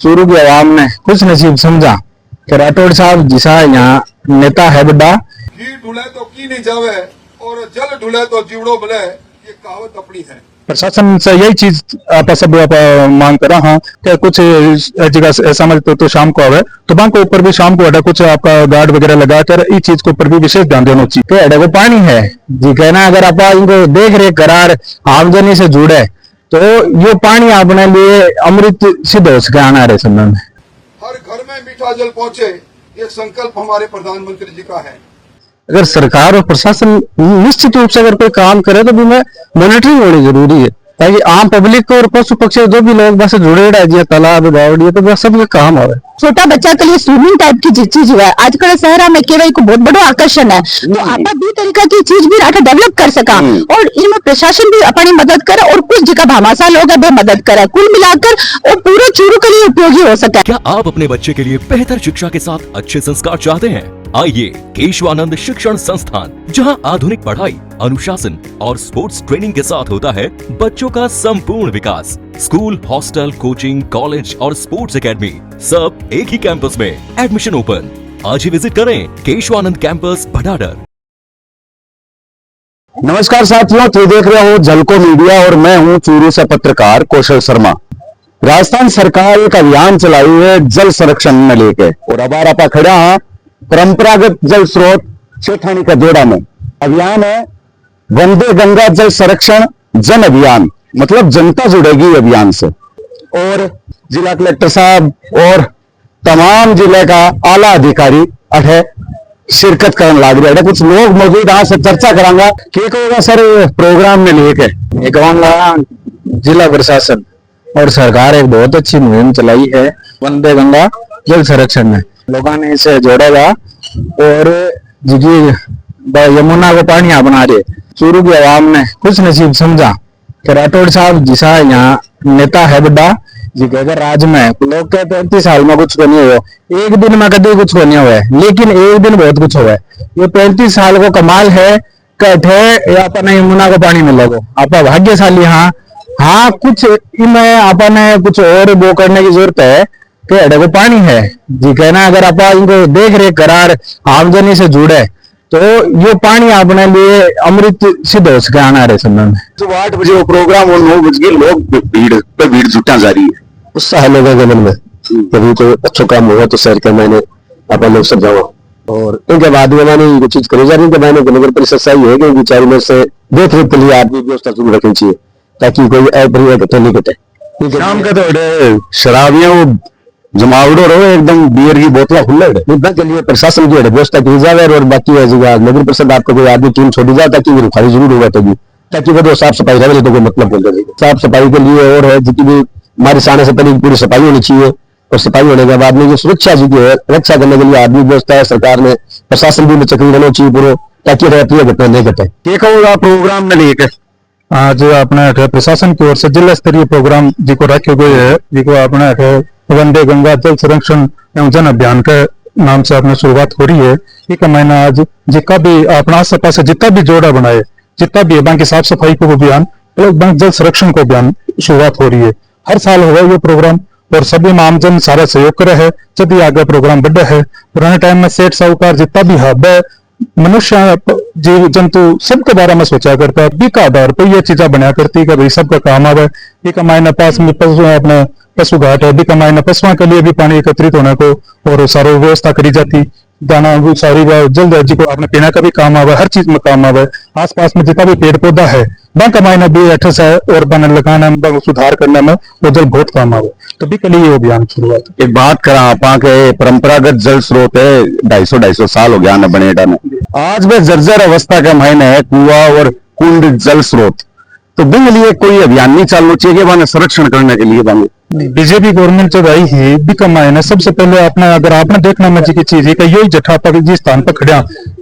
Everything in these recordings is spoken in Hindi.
चूरू की आवाम ने खुश नसीब समझा कि राठौड़ साहब जिसा यहाँ नेता है बड़ा। घी ढूले तो की नहीं जावे और जल ढूले तो जीवड़ो बने, ये कहावत अपनी है। प्रशासन से यही चीज आप सब आप मांग कर रहा कि कुछ जगह समझ तो शाम को आवे तो बैंक के ऊपर भी शाम को अड़ा कुछ आपका गार्ड वगैरह लगाकर इस चीज के ऊपर भी विशेष ध्यान देना चाहिए। अड़ा को पानी है जी कहना, अगर आप इनको देख रेख करार आमदनी से जुड़े तो ये पानी अपने लिए अमृत सिद्ध हो सके आने वाले समय में। हर घर में मीठा जल पहुंचे, ये संकल्प हमारे प्रधानमंत्री जी का है। अगर सरकार और प्रशासन निश्चित रूप से अगर कोई काम करे तो भी में मॉनिटरिंग होनी जरूरी है, ताकि आम पब्लिक को और पशु पक्षी जो भी लोग बस जुड़े रहे तालाब गावड़ी तो बस सबके काम आवे। छोटा बच्चा के लिए स्विमिंग टाइप की चीज है आजकल शहर में केवल को बहुत बड़ो आकर्षण है, तो आप भी तरीका की चीज भी राठा डेवलप कर सका और इनमें प्रशासन भी अपनी मदद करे और कुछ जगह भामाशाह लोग है मदद करे, कुल मिलाकर और पूरे चूरू के लिए उपयोगी हो सके। क्या आप अपने बच्चे के लिए बेहतर शिक्षा के साथ अच्छे संस्कार चाहते हैं? आइए केशवानंद शिक्षण संस्थान, जहां आधुनिक पढ़ाई, अनुशासन और स्पोर्ट्स ट्रेनिंग के साथ होता है बच्चों का संपूर्ण विकास। स्कूल, हॉस्टल, कोचिंग, कॉलेज और स्पोर्ट्स एकेडमी सब एक ही कैंपस में। Admission open. आज ही विजिट करें केशवानंद कैंपस भटाडर। नमस्कार साथियों, तो देख रहे हो झलको मीडिया और मैं हूं चूरू से पत्रकार कौशल शर्मा। राजस्थान सरकार एक अभियान चलाई है जल संरक्षण में लेके, और अब आप खड़ा परंपरागत जल स्रोत सेठानी का जोड़ा में अभियान है वंदे गंगा जल संरक्षण जन अभियान, मतलब जनता जुड़ेगी अभियान से। और जिला कलेक्टर साहब और तमाम जिले का आला अधिकारी अठे शिरकत करने लग रहे हैं। कुछ लोग मौजूद यहाँ से चर्चा करांगा कि होगा सर प्रोग्राम में लेके जिला प्रशासन और सरकार एक बहुत अच्छी मुहिम चलाई है वंदे गंगा जल संरक्षण में। लोगों ने इसे जोड़ेगा और यमुना को पानी बना रहे। चूरू की आवाम ने खुश नसीब समझा कि राठौड़ साहब जिसा यहाँ नेता है बड़ा जी के अगर राज में लोग कहते 35 साल में कुछ नहीं हुआ, एक दिन में कभी कुछ नहीं हुआ है, लेकिन एक दिन बहुत कुछ हुआ है। ये 35 साल को कमाल है कठे अपने यमुना को पानी मिलेगा। आप भाग्यशाली। हाँ कुछ इनमें अपने कुछ और वो करने की जरूरत है कि अड़े को पानी है जी कहना, अगर आप इनको देख रेख करार आमदनी से जुड़े तो ये पानी अपने लिए अमृत सिद्ध हो सके आने वाले समय में। तो 8 बजे वो प्रोग्राम और 9 बजे लोग भीड़ जुटा जा रही है। उत्साह लोगों के मन में कभी तो अच्छा काम होगा तो शहर के मैंने अपन लोग सब जाओ, और इनके बाद में मैंने ये चीज करी जा रही है। मैंने नगर परिषद से है कि बिचारी में से देख रेख के लिए आदमी व्यवस्था जरूर रखनी चाहिए ताकि कोई अप्रिय घटना नहीं घटे। शाम का तो शराबियां वो जमावड़ो रहो एकदम बियर की बोतला खुले के लिए प्रशासन की व्यवस्था की जाए। और बाकी नगर परिषद आपको कोई आदमी टीम छोड़ी जाए ताकि वो रुखारी जरूर होगा ताकि वो साफ सफाई रहे तो कोई मतलब बोल रहे साफ सफाई के लिए। और है जितनी भी हमारे सामने से पहले पूरी सफाई होनी चाहिए, और सफाई होने के बाद में जो सुरक्षा जी की है रक्षा करने के लिए आदमी व्यवस्था है सरकार ने, प्रशासन भी चक्री रहना चाहिए पूरा ताकि अप्रिय घटना नहीं घटे। ये कहूँगा प्रोग्राम में लेकर आज अपने प्रशासन की ओर से जिला स्तरीय प्रोग्राम जी को रखे गए है, जिको अपने वंदे गंगा जल संरक्षण एवं जन अभियान के नाम से अपने शुरुआत हो रही है। एक महीना आज जितना भी अपना आस पास जितना भी जोड़ा बनाए जितना भी बैंक की साफ सफाई को अभियान बैंक जल संरक्षण को अभियान शुरुआत हो रही है। हर साल होगा ये प्रोग्राम और सभी में आमजन सारा सहयोग करे है जब भी आगे प्रोग्राम बढ़े है। पुराने टाइम में सेठ साहूकार जितना भी हब है मनुष्य जीव जंतु सबके बारे में सोचा करता है, बी का आधार पर ये चीजें बनाया करती है कि भाई सबका काम आवे। ये कमाई पास में अपने पशु घाट है, भी कमाई पशुओं के लिए भी पानी एकत्रित होने को और सारी व्यवस्था करी जाती, दाना सारी जल्द जी को अपने पीने का भी काम आवे, हर चीज में काम आवे। आस पास में जितना भी पेड़ पौधा है बैंक कमाई भी अठे से और बने लगाने में सुधार करने में वो जल बहुत काम आवे। तो भी के लिए ये अभियान शुरुआत। एक बात करा आपा के परंपरागत जल स्रोत है 250 साल हो गया न बनेटा में, आज भी जर्जर अवस्था का मायने है कुआ और कुंड जल स्रोत। तो बिन लिए कोई अभियान नहीं चालू चाहिए कि संरक्षण करने के लिए बांगे बीजेपी गवर्नमेंट जब आई है भी कमाए ना सबसे पहले अपना अगर आपने देखना मजे की चीज है कि यही जठा पर जिस स्थान पर खड़ा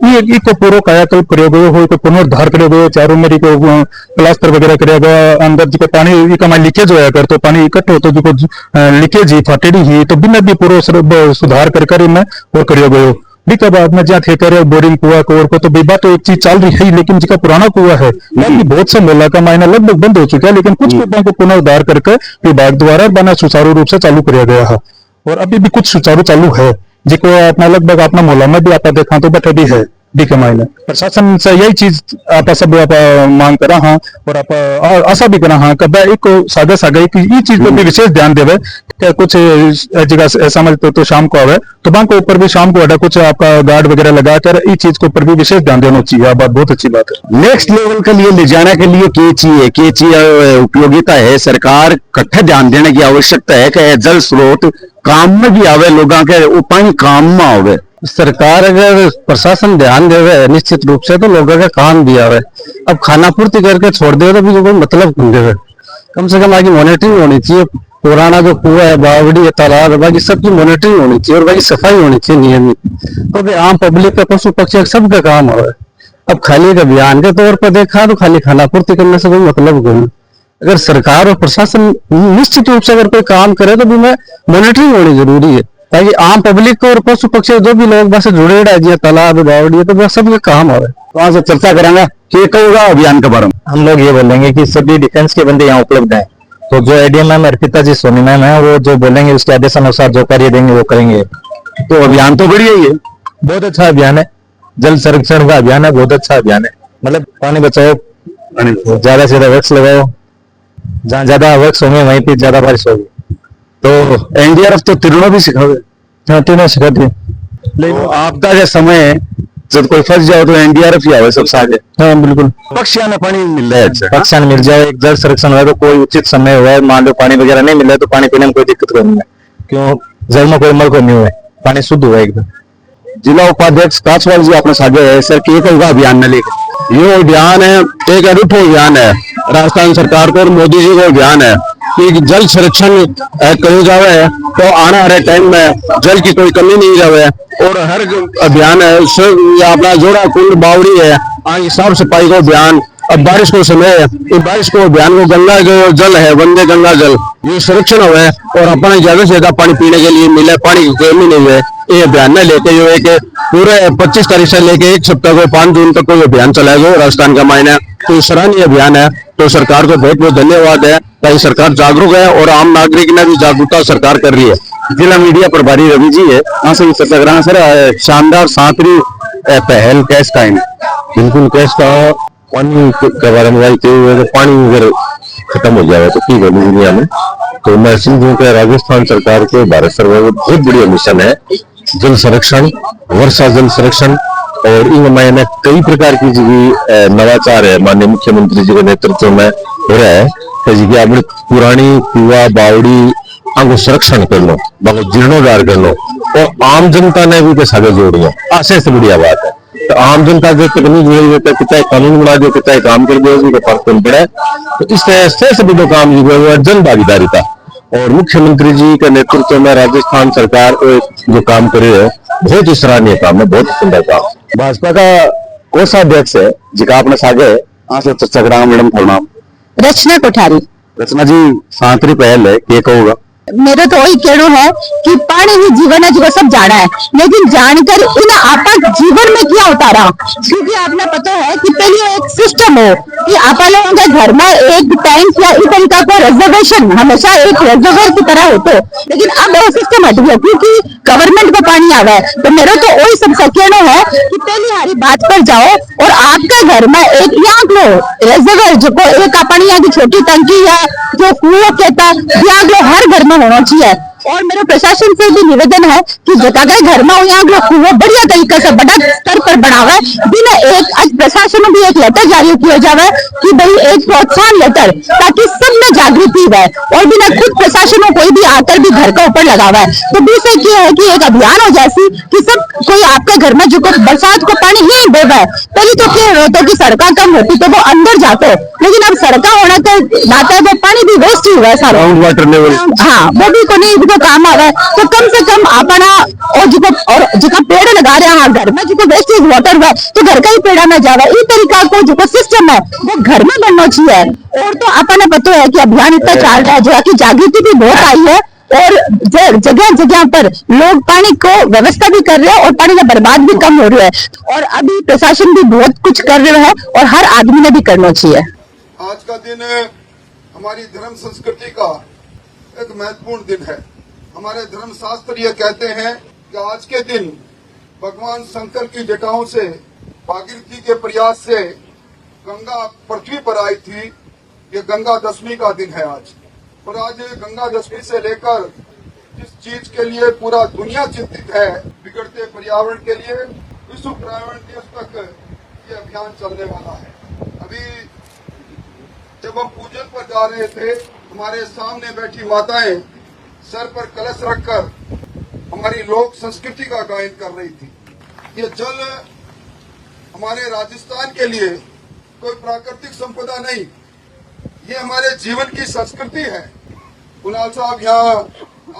ये को पूरा कायाकल्प करो गयो हो, कोई पुनरुद्धार करो गयो, चारों मेरी को प्लास्टर वगैरह करेगा गया, अंदर जो पानी कमाई लीकेज होया कर तो पानी इकट्ठो तो जो लीकेज ही फाटेड़ी ही तो बिना भी पूरा सुधार कर इनमें और करियो गयो। भी कब आपने जहाँ थे करे बोरिंग कुआ को तो बेबा तो एक चीज चल रही है, लेकिन जिसका पुराना कुआ है बाकी बहुत सा मोहल्ला का मायना लगभग बंद हो चुका है, लेकिन कुछ कुओं को पुनः उद्धार करके विभाग द्वारा बना सुचारू रूप से चालू किया गया है और अभी भी कुछ सुचारू चालू है जिसको अपना लगभग अपना मोहल्ला में भी आप देखा तो बैठे भी है भी के मायने प्रशासन से यही चीज आप सब आप मांग करा हाँ और आप आशा भी करा हाँ कब एक सागे सागे कि ये चीज पर भी विशेष ध्यान देवे कि कुछ जगह समझ तो शाम को आवे तो बैंक के ऊपर भी शाम को अड्डा कुछ आपका गार्ड वगैरह लगा कर इस चीज के ऊपर भी विशेष ध्यान देना चाहिए। आप बात बहुत अच्छी बात है। नेक्स्ट लेवल के लिए ले जाने के लिए क्या चाहिए उपयोगिता है, सरकार कट्ठे ध्यान देने की आवश्यकता है कि जल स्रोत काम में भी आवे, लोगों के वो पानी काम में आवे। सरकार अगर प्रशासन ध्यान देवे निश्चित रूप से तो लोगों का काम भी आवे। अब खाना पूर्ति करके छोड़ दे तो भी कोई मतलब नहीं देवे, कम से कम आगे मॉनिटरिंग होनी चाहिए। पुराना जो कुआ है, बावड़ी है, तालाब है, बाकी सबकी मॉनिटरिंग होनी चाहिए और बाकी सफाई होनी चाहिए नियमित, तो भी आम पब्लिक का पशु पक्षी सबका काम आवे। अब खाली एक अभियान के तौर पर देखा तो खाली खाना पूर्ति करने से कोई मतलब नहीं। अगर सरकार और प्रशासन निश्चित रूप से अगर कोई काम करे तो भी में मॉनिटरिंग होनी जरूरी है, ताकि आम पब्लिक को और पशु पक्षी जो भी लोग बस जुड़े रहे जिया तालाब बावड़ी है तो सबके काम हो रहा है। वहां से चर्चा करेंगे कि कहोगा अभियान के बारे में। हम लोग ये बोलेंगे कि सभी डिफेंस के बंदे यहाँ उपलब्ध हैं, तो जो एडीएम मैम अर्पिता जी सोनी मैम है वो जो बोलेंगे उसके आदेश अनुसार जो कार्य देंगे वो करेंगे। तो अभियान तो बढ़िया ही है, बहुत अच्छा अभियान है, जल संरक्षण का अभियान है, बहुत अच्छा अभियान है। मतलब पानी बचाओ, ज्यादा से ज्यादा वृक्ष लगाओ, जहाँ ज्यादा वृक्ष होंगे वहीं पे ज्यादा बारिश होगी। तो एनडीआरएफ तो तीनों भी सिखावे, हाँ तीनों सिखाते हैं। लेकिन आपदा के समय जब कोई फंस जाओ तो एनडीआरएफ ही आवे सबसे आगे। हाँ बिल्कुल, पक्षियां में पानी मिल रहा है, अच्छा पक्षान मिल जाए, एक जल संरक्षण हुआ तो कोई उचित समय हुआ है, मान लो पानी वगैरह नहीं मिल रहा है तो पानी पीने में कोई दिक्कत नहीं है, क्यों जल में कोई मल को नहीं हुआ है, पानी शुद्ध हुआ एकदम। जिला उपाध्यक्ष काछवाल जी अपने सागे है सर कि होगा अभियान में लेकर ये अभियान है, एक अनूठा अभियान है राजस्थान सरकार को और मोदी जी को अभियान है कि जल संरक्षण करे जावे तो आने वाले टाइम में जल की कोई कमी नहीं जावे। और हर अभियान है अपना जोड़ा कुंड बावड़ी है आगे साफ सफाई को अभियान। अब बारिश को समय है, इस बारिश को अभियान को गंगा जो जल है वंदे गंगा जल ये संरक्षण हुए और अपने ज्यादा से ज्यादा पानी पीने के लिए मिले, पानी की कमी नहीं हुए। ये अभियान में लेके जो एक पूरे 25 तारीख से लेके एक सप्ताह को 5 जून तक कोई अभियान चलाएगा राजस्थान का मायना, तो सराहनीय अभियान है। तो सरकार को बहुत बहुत धन्यवाद है, ताकि सरकार जागरूक है और आम नागरिक ने भी जागरूकता सरकार कर रही है। जिला मीडिया प्रभारी रवि जी है, यहाँ से चर्चा कर रहा है सर। शानदार सातवीं पहल कैश का है, बिल्कुल कैश का पानी के बारे में हुए, पानी अगर खत्म हो जाए तो की बोली दुनिया में, तो मैं समझूं कि राजस्थान सरकार के भारत सरकार का बहुत बढ़िया मिशन है जल संरक्षण, वर्षा जल संरक्षण। और इन में कई प्रकार की जो नवाचार है माननीय मुख्यमंत्री जी के नेतृत्व में हो रहा है, कि अपनी पुरानी कुआ बावड़ी को संरक्षण कर लो, जीर्णोद्धार कर लो और आम जनता ने भी सागे जोड़ लो, आशय से बढ़िया बात है। तो आम जनता जब तक नहीं जुड़ी तो कितना कानून बना दो, कितना काम कर दो, उसका फर्क नहीं पड़ा। तो इस तरह से सभी जो काम जो जन भागीदारी था और मुख्यमंत्री जी के नेतृत्व में राजस्थान सरकार जो काम कर रही है बहुत ही सराहनीय काम है, बहुत सुंदर काम। भाजपा का कोषाध्यक्ष है जिका आपने सागे यहाँ से चर्चा करा। मैडम थोड़ा नाम? रचना कोठारी। रचना जी सातवीं पहल है, क्या कहोगा? मेरा तो वही कहना है कि पानी ही जीवन है जो सब जाना है, लेकिन जानकर इन आपा जीवन में क्या उतारा, क्योंकि आपने पता है कि पहले एक सिस्टम हो कि आप लोगों के घर में एक टैंक या इस तरीका का रिजर्वेशन हमेशा एक रिजर्वर की तरह होते, लेकिन अब वो सिस्टम हट गया क्योंकि गवर्नमेंट को पानी आवा है। तो मेरा तो वही सबसे कहना है कि पहली हरी बात पर जाओ और आपके घर में एक याग लो रिजर्वर, जो एक अपनी यहाँ की छोटी टंकी या जो कुआं कहता याग लो हर घर में होना चाहिए। और मेरे प्रशासन से भी निवेदन है कि जगह घर में यहाँ कुआं बढ़िया तरीके से बड़ा स्तर पर बनावे, बिना एक आज प्रशासन में भी एक लेटर जारी किया जावे कि भाई एक प्रोत्साहन लेटर, ताकि सब में जागृति है और बिना खुद प्रशासन कोई भी आकर भी घर का ऊपर लगावा है। तो दूसरे क्या है कि एक अभियान हो जैसी कि सब कोई आपके घर में जो बरसात को पानी नहीं देवा है। पहले तो क्या होता कि सड़का कम होती तो वो अंदर जाते, लेकिन अब सड़का होने के नाते वो पानी भी वेस्ट ही हुआ है सारा, वाटर लेवल हाँ वो भी को नहीं काम आ रहा है। तो कम से कम अपना और जिका पेड़ लगा रहे हैं घर में जो वेस्टेज वाटर हुआ तो घर का ही पेड़ा में जावा, इस तरीका को जो सिस्टम है वो घर में बनना चाहिए। और तो अपने पता है कि अभियान इतना चल रहा है जो कि जागृति भी बहुत आई है और जगह जगह पर लोग पानी को व्यवस्था भी कर रहे हैं और पानी का बर्बाद भी कम हो रहा है और अभी प्रशासन भी बहुत कुछ कर रहा है और हर आदमी ने भी करना चाहिए। आज का दिन हमारी धर्म संस्कृति का एक महत्वपूर्ण दिन है। हमारे धर्म शास्त्र ये कहते हैं कि आज के दिन भगवान शंकर की जटाओं से भागीरथी के प्रयास से गंगा पृथ्वी पर आई थी। ये गंगा दशमी का दिन है आज। और आज गंगा दशमी से लेकर जिस चीज के लिए पूरा दुनिया चिंतित है, बिगड़ते पर्यावरण के लिए, विश्व पर्यावरण दिवस तक ये अभियान चलने वाला है। अभी जब हम पूजन पर जा रहे थे, हमारे सामने बैठी माताएं सर पर कलश रखकर हमारी लोक संस्कृति का गायन कर रही थी। ये जल हमारे राजस्थान के लिए कोई प्राकृतिक संपदा नहीं, ये हमारे जीवन की संस्कृति है। कुणाल साहब, यहाँ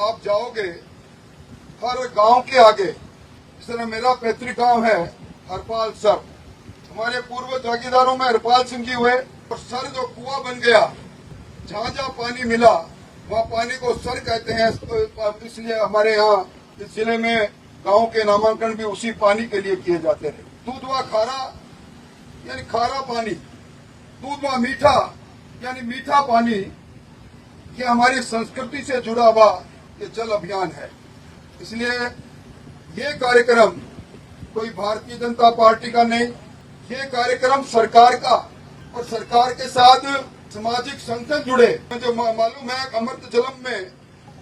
आप जाओगे हर गांव के आगे, इस तरह मेरा पैतृक गांव है हरपाल सर, हमारे पूर्व जागीरदारों में हरपाल सिंह जी हुए और सर जो कुआं बन गया, जहां जहां पानी मिला वहां पानी को सर कहते हैं। तो इसलिए हमारे यहाँ इस जिले में गांव के नामांकन भी उसी पानी के लिए किए जाते थे। दूध व खारा यानी खारा पानी, दूध व मीठा यानी मीठा पानी, ये हमारी संस्कृति से जुड़ा हुआ ये जल अभियान है। इसलिए ये कार्यक्रम कोई भारतीय जनता पार्टी का नहीं, ये कार्यक्रम सरकार का, और सरकार के साथ सामाजिक संगठन जुड़े। जो मालूम है अमृत जलम में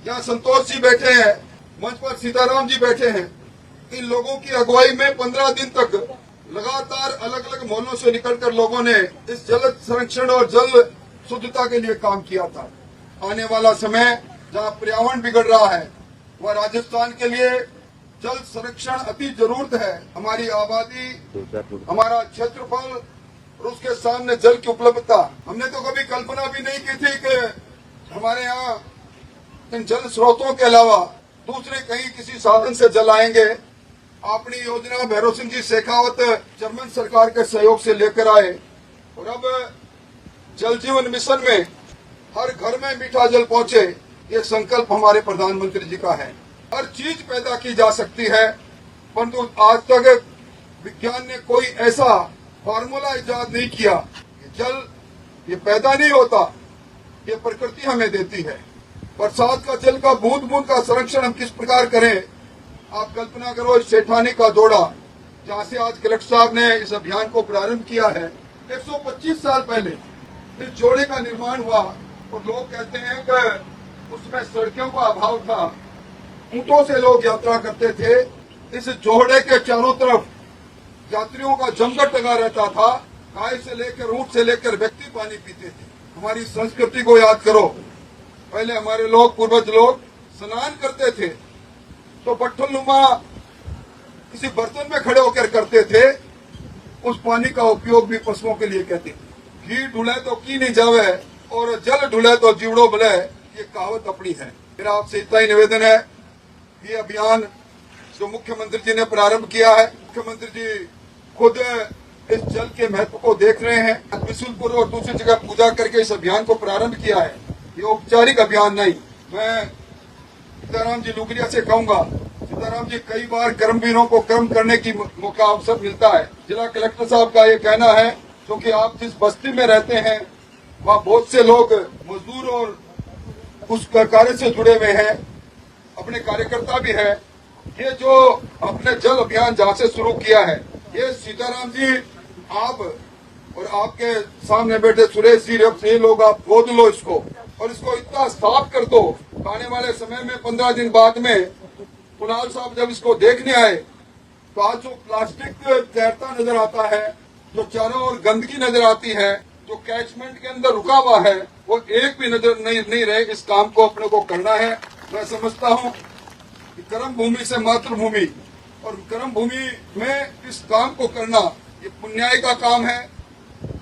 यहाँ संतोष जी बैठे हैं, मंच पर सीताराम जी बैठे हैं, इन लोगों की अगुवाई में 15 दिन तक लगातार अलग अलग मोहल्लों से निकलकर लोगों ने इस जल संरक्षण और जल शुद्धता के लिए काम किया था। आने वाला समय जहाँ पर्यावरण बिगड़ रहा है, वह राजस्थान के लिए जल संरक्षण अति जरूरत है। हमारी आबादी, हमारा क्षेत्रफल और उसके सामने जल की उपलब्धता, हमने तो कभी कल्पना भी नहीं की थी कि हमारे यहाँ इन जल स्रोतों के अलावा दूसरे कहीं किसी साधन से जल आएंगे। अपनी योजना भैरव सिंह जी शेखावत जर्मन सरकार के सहयोग से लेकर आए और अब जल जीवन मिशन में हर घर में मीठा जल पहुंचे, ये संकल्प हमारे प्रधानमंत्री जी का है। हर चीज पैदा की जा सकती है, परंतु आज तक विज्ञान ने कोई ऐसा फार्मूला इजाद नहीं किया। जल ये पैदा नहीं होता, ये प्रकृति हमें देती है। बरसात का जल का बूंद बूंद का संरक्षण हम किस प्रकार करें, आप कल्पना करो। इस सेठानी का जोड़ा जहाँ से आज कलेक्टर साहब ने इस अभियान को प्रारंभ किया है, 125 साल पहले इस जोड़े का निर्माण हुआ और लोग कहते हैं कि उसमें सड़कों का अभाव था, ऊंटों से लोग यात्रा करते थे। इस जोड़े के चारों तरफ यात्रियों का जमघट लगा रहता था। गाय से लेकर ऊंट से लेकर व्यक्ति पानी पीते थे। हमारी संस्कृति को याद करो, पहले हमारे लोग, पूर्वज लोग स्नान करते थे तो बट्ठलनुमा किसी बर्तन में खड़े होकर करते थे। उस पानी का उपयोग भी पशुओं के लिए कहते थे। घी ढुले तो की नहीं जावे और जल ढुले तो जीवड़ो बले, ये कहावत अपनी है। मेरा आपसे इतना ही निवेदन है, ये अभियान जो मुख्यमंत्री जी ने प्रारंभ किया है, मुख्यमंत्री जी खुद इस जल के महत्व को देख रहे हैं। बिशुलपुर और दूसरी जगह पूजा करके इस अभियान को प्रारंभ किया है। ये औपचारिक अभियान नहीं। मैं सीताराम जी लुगरिया से कहूंगा, सीताराम जी, कई बार कर्मवीरों को कर्म करने की मौका अवसर मिलता है। जिला कलेक्टर साहब का ये कहना है, क्योंकि आप जिस बस्ती में रहते हैं वहाँ बहुत से लोग मजदूर और उस कार्य से जुड़े हुए हैं, अपने कार्यकर्ता भी है। ये जो अपने जल अभियान जहाँ से शुरू किया है, ये सीताराम जी, आप और आपके सामने बैठे सुरेश जी, ये लोग आप गोद लो इसको और इसको इतना साफ कर दो। आने वाले समय में 15 दिन बाद में कुणाल साहब जब इसको देखने आए तो आज जो प्लास्टिक तैरता नजर आता है, जो चारों ओर गंदगी नजर आती है, जो कैचमेंट के अंदर रुका हुआ है, वो एक भी नजर नहीं रहे। इस काम को अपने को करना है। मैं समझता हूँ कि कर्म भूमि से मातृभूमि, और कर्म भूमि में इस काम को करना ये पुण्याय का काम है।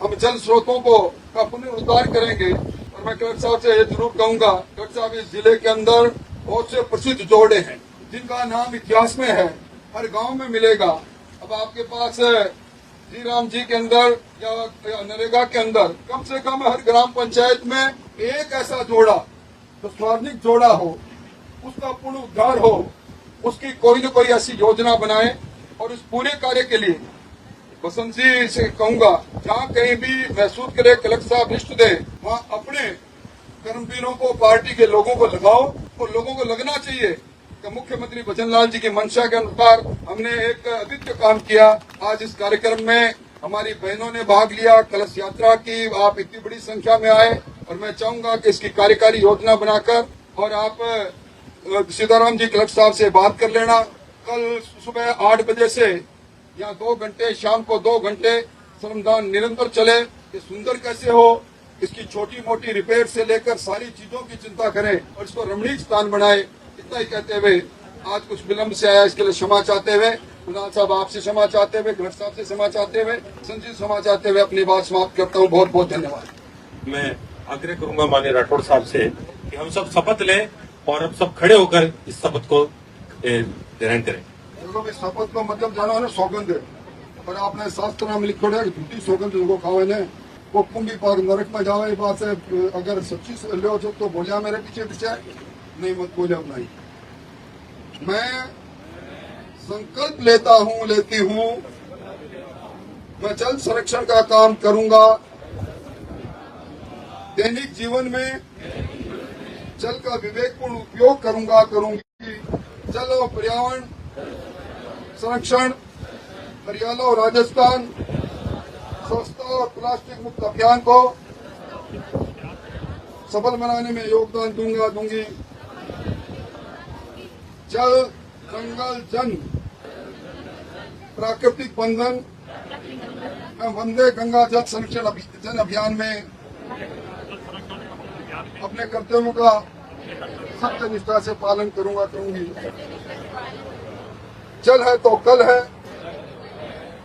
हम जल स्रोतों को का पुनरुद्धार करेंगे। और मैं कलेक्टर साहब से ये जरूर कहूंगा, कलेक्टर साहब, इस जिले के अंदर बहुत से प्रसिद्ध जोड़े हैं जिनका नाम इतिहास में है, हर गांव में मिलेगा। अब आपके पास श्री राम जी के अंदर या नरेगा के अंदर कम से कम हर ग्राम पंचायत में एक ऐसा जोड़ा जो स्वर्णिक जोड़ा हो, उसका पूर्ण उद्धार हो, उसकी कोई न कोई ऐसी योजना बनाए। और इस पूरे कार्य के लिए बसंत जी से कहूंगा, जहाँ कहीं भी महसूस करे कलेक्टर साहब लिस्ट दे, वहाँ अपने कर्मवीरों को, पार्टी के लोगों को लगाओ। और लोगों को लगना चाहिए कि मुख्यमंत्री भजन लाल जी की मंशा के अनुसार हमने एक अद्वितीय काम किया। आज इस कार्यक्रम में हमारी बहनों ने भाग लिया, कलश यात्रा की, आप इतनी बड़ी संख्या में आए। और मैं चाहूंगा कि इसकी कार्यकारी योजना बनाकर, और आप सीताराम जी कलेक्टर साहब से बात कर लेना, कल सुबह 8 बजे से यहाँ 2 घंटे, शाम को 2 घंटे श्रमदान निरंतर चले। ये सुंदर कैसे हो, इसकी छोटी मोटी रिपेयर से लेकर सारी चीजों की चिंता करें और इसको रमणीक स्थान बनाए। इतना ही कहते हुए आज कुछ विलंब से आया, इसके लिए क्षमा चाहते हुए, कुणाल साहब आपसे क्षमा चाहते हुए, कलेक्टर साहब से क्षमा चाहते हुए, संजीव क्षमा चाहते हुए अपनी बात समाप्त करता हूँ। बहुत बहुत धन्यवाद। मैं आग्रह करूंगा माननीय राठौड़ साहब से कि हम सब शपथ लें और अब सब खड़े होकर इस शपथ को ग्रहण करें। देखो भाई, शपथ को मतलब जानो है ना, सौगंध है। और आपने शास्त्र में लिखो है झूठी सौगंध जिनको खावे ने वो कुंभी पार नरक में जावे। बात है, अगर सच्ची ले तो बोलिया मेरे पीछे पीछे नहीं, मत बोलिया नहीं। मैं संकल्प लेती हूँ, मैं जल संरक्षण का काम करूंगा। दैनिक जीवन में जल का विवेकपूर्ण उपयोग करूंगी। जल और पर्यावरण संरक्षण, हरियाणा और राजस्थान स्वच्छता और प्लास्टिक मुक्त अभियान को सफल बनाने में योगदान दूंगी। जल, जंगल, जन, प्राकृतिक बंधन, मैं वंदे गंगा जल संरक्षण जन अभियान में अपने कर्तव्यों का सत्य निष्ठा से पालन करूंगी। जल है तो कल है,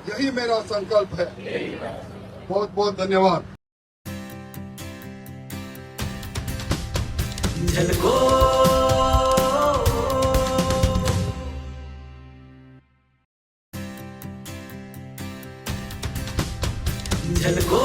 यही मेरा संकल्प है। बहुत बहुत धन्यवाद। झलको